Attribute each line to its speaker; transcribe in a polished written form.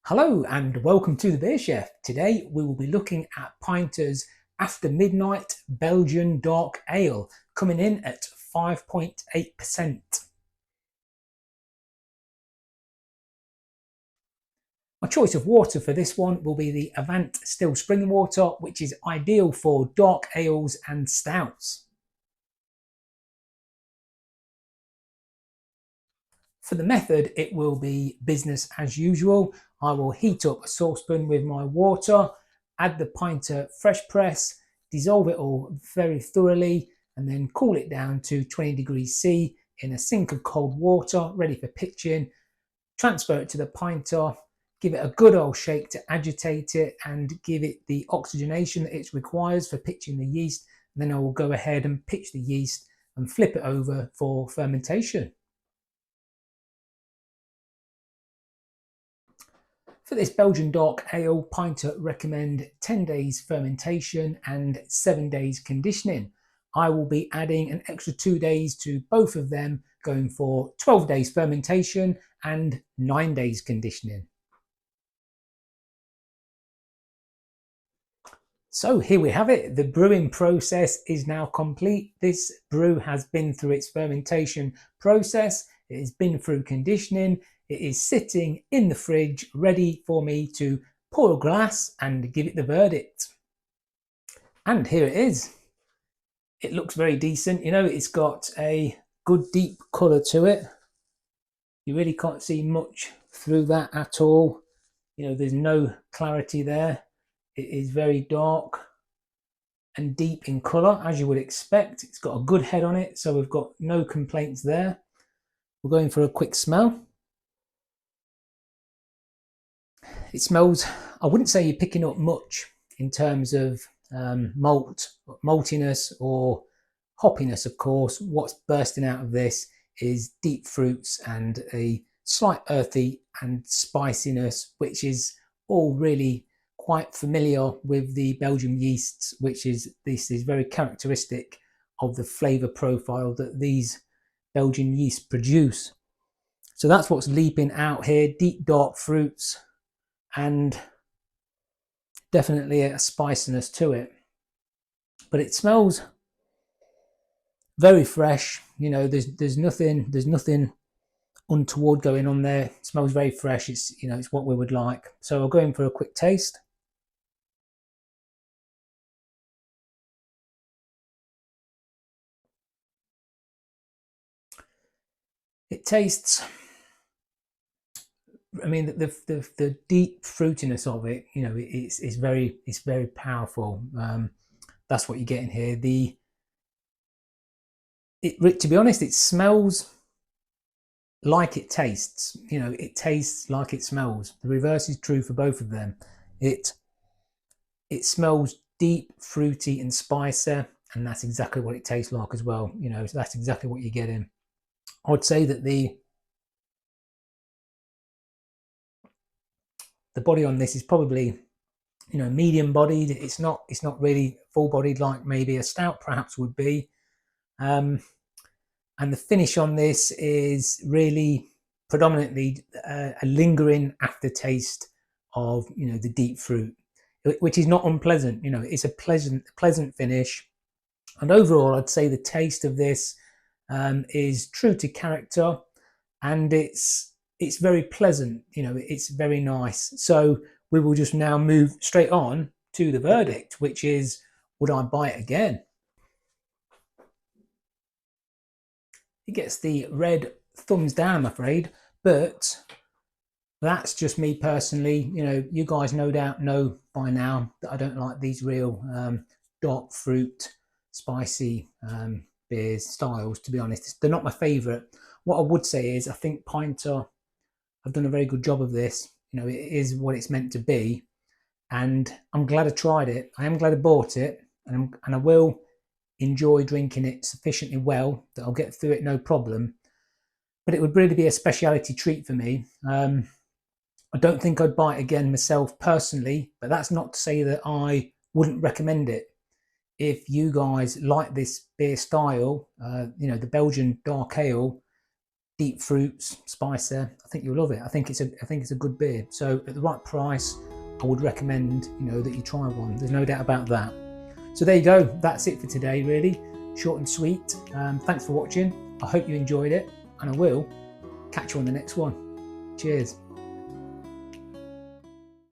Speaker 1: Hello and welcome to the Beer Chef. Today we will be looking at Pinter's After Midnight Belgian Dark Ale, coming in at 5.8%. My choice of water for this one will be the Avant Still Spring Water, which is ideal for dark ales and stouts. For the method, it will be business as usual. I will heat up a saucepan with my water, add the Pinter fresh press, dissolve it all very thoroughly, and then cool it down to 20 degrees C in a sink of cold water, ready for pitching. Transfer it to the Pinter, give it a good old shake to agitate it and give it the oxygenation that it requires for pitching the yeast. And then I will go ahead and pitch the yeast and flip it over for fermentation. For this Belgian Dark Ale, Pinter recommend 10 days fermentation and 7 days conditioning. I will be adding an extra 2 days to both of them, going for 12 days fermentation and 9 days conditioning. So here we have it. The brewing process is now complete. This brew has been through its fermentation process. It has been through conditioning. It is sitting in the fridge ready for me to pour a glass and give it the verdict. And here it is. It looks very decent. You know, it's got a good deep colour to it. You really can't see much through that at all. You know, there's no clarity there. It is very dark and deep in colour, as you would expect. It's got a good head on it, so we've got no complaints there. We're going for a quick smell. It smells, I wouldn't say you're picking up much in terms of maltiness or hoppiness, of course. What's bursting out of this is deep fruits and a slight earthy and spiciness, which is all really quite familiar with the Belgian yeasts, this is very characteristic of the flavour profile that these Belgian yeasts produce. So that's what's leaping out here, deep dark fruits and definitely a spiciness to it. But it smells very fresh. You know, there's nothing untoward going on there. It smells very fresh. It's what we would like. So I'll go in for a quick taste. It tastes, I mean, the deep fruitiness of it, you know, it's very powerful. That's what you get in here. To be honest, it smells like it tastes. You know, it tastes like it smells. The reverse is true for both of them. It smells deep, fruity, and spicy, and that's exactly what it tastes like as well. You know, so that's exactly what you're getting. I would say that the body on this is probably, you know, medium bodied. It's not really full bodied like maybe a stout perhaps would be. And the finish on this is really predominantly a lingering aftertaste of, you know, the deep fruit, which is not unpleasant. You know, it's a pleasant finish. And overall, I'd say the taste of this is true to character, and it's very pleasant. You know, it's very nice. So we will just now move straight on to the verdict, which is, would I buy it again? It gets the red thumbs down, I'm afraid, but that's just me personally. You know, you guys no doubt know by now that I don't like these real dark fruit, spicy beers styles. To be honest, they're not my favourite. What I would say is I think Pinter have done a very good job of this. You know, it is what it's meant to be, and I'm glad I tried it. I am glad I bought it, and I will enjoy drinking it sufficiently well that I'll get through it no problem. But it would really be a speciality treat for me. I don't think I'd buy it again myself personally, but that's not to say that I wouldn't recommend it. If you guys like this beer style, you know, the Belgian Dark Ale, deep fruits, spicer. I think you'll love it. I think it's a good beer. So at the right price, I would recommend, you know, that you try one. There's no doubt about that. So there you go. That's it for today, really. Short and sweet. Thanks for watching. I hope you enjoyed it, and I will catch you on the next one. Cheers.